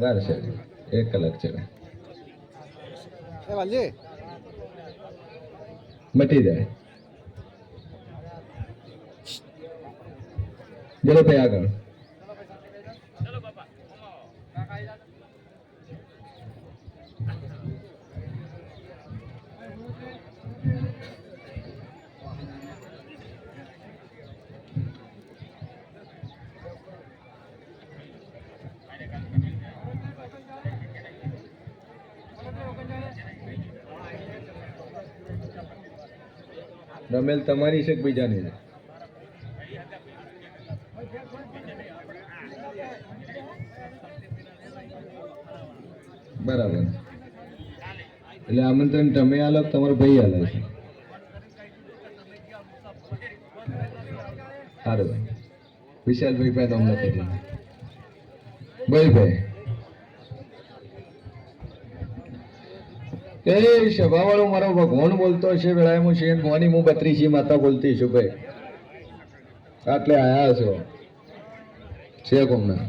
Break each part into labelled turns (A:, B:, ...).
A: વાર છે 1 કલાક છે મટી જાય ચલો ભાઈ આગળ રમેલ તમારી છે કે બીજાની છે બરાબર એટલે આમંત્રણ તમે આલો તમારો ભાઈ આલે છે સારું વિશાલભાઈ પાસે તમને કીધું ભાઈ એ સભાવાળો મારો ભગવાન બોલતો છે વેળાએ હું છે ભવાની હું 32 માતા બોલતી છું ભાઈ આટલે આયા છો છે કોમના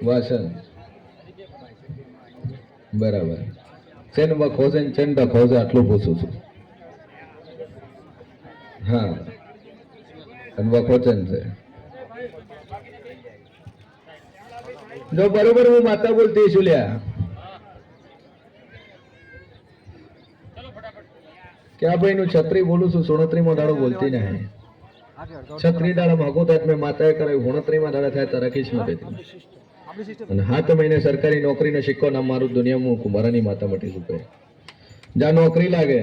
A: વાસન બરાબર ચેન બખો છે ચેન બખો છે આટલું પૂછું છું હા અને બખો ચેન છે જો બરોબર હું માતા બોલતી છું લ્યા કે આ ભાઈ નું છત્રી બોલું છું 69 માં દાડો બોલતી નહીં છત્રી દાડા માગો તો મેં માતાએ કરાયું 69 માં દાડા થાય તારા કિસ્મત હતી અને 7 મહિને સરકારી નોકરીનો સિક્કો નામ મારું દુનિયામાં કુમારાની માતા મટી ચૂકે જ્યાં નોકરી લાગે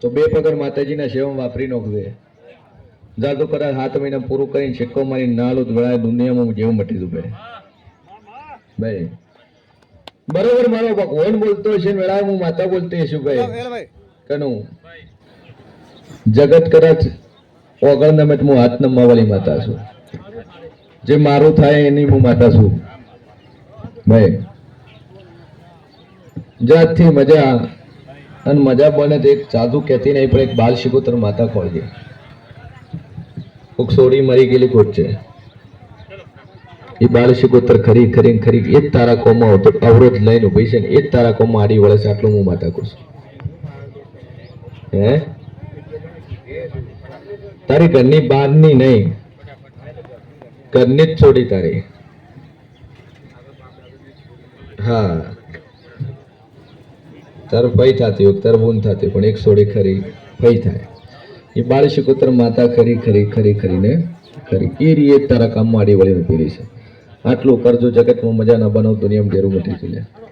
A: તો 2 પગાર માતાજીના સેવામાં વાપરી નોખવે જાદુ કદાચ 7 મહિના પૂરું કરીને સિક્કો મારી નાલું વેળાએ દુનિયામાં જેવું મટી ચૂકે ભાઈ બરોબર મારો ભગવાન બોલતો છે વેળાએ હું માતા બોલતી છું ભાઈ કનું જગત કદાચ ઓગળના મેં હું હાથ નમવાવાળી માતા છું જે મારું થાય એની હું માતા છું ભાઈ જાતથી મજા અને મજા બને તો એક જાદુ કહેતી નહીં પણ એક બાલ શિકોતર માતા ખોળજે કોક સોડી મરી ગયેલી કોટ છે એ બાલ શિકોતર ખરી ખરી ખરી એ જ તારા કોમાં અવરોધ લઈને ઉભી છે ને એ જ તારા કોમાં આડી વળે છે આટલું હું માતા કહું છું હે તારી ઘરની બહારની નહીં ઘરની જ છોડી તારી હા તાર ફઈ થતી હોય તાર બૂન થતી પણ એક છોડી ખરી ફઈ થાય એ બાળ શિકોતર માતા ખરી ખરી ખરી ખરીને ખરી એ રીત તારા કામમાં આડી વળી ઉભી રહી છે આટલું કરજો જગતમાં મજા ના બનાવ દુનિયામાં ઘેરું મટી છે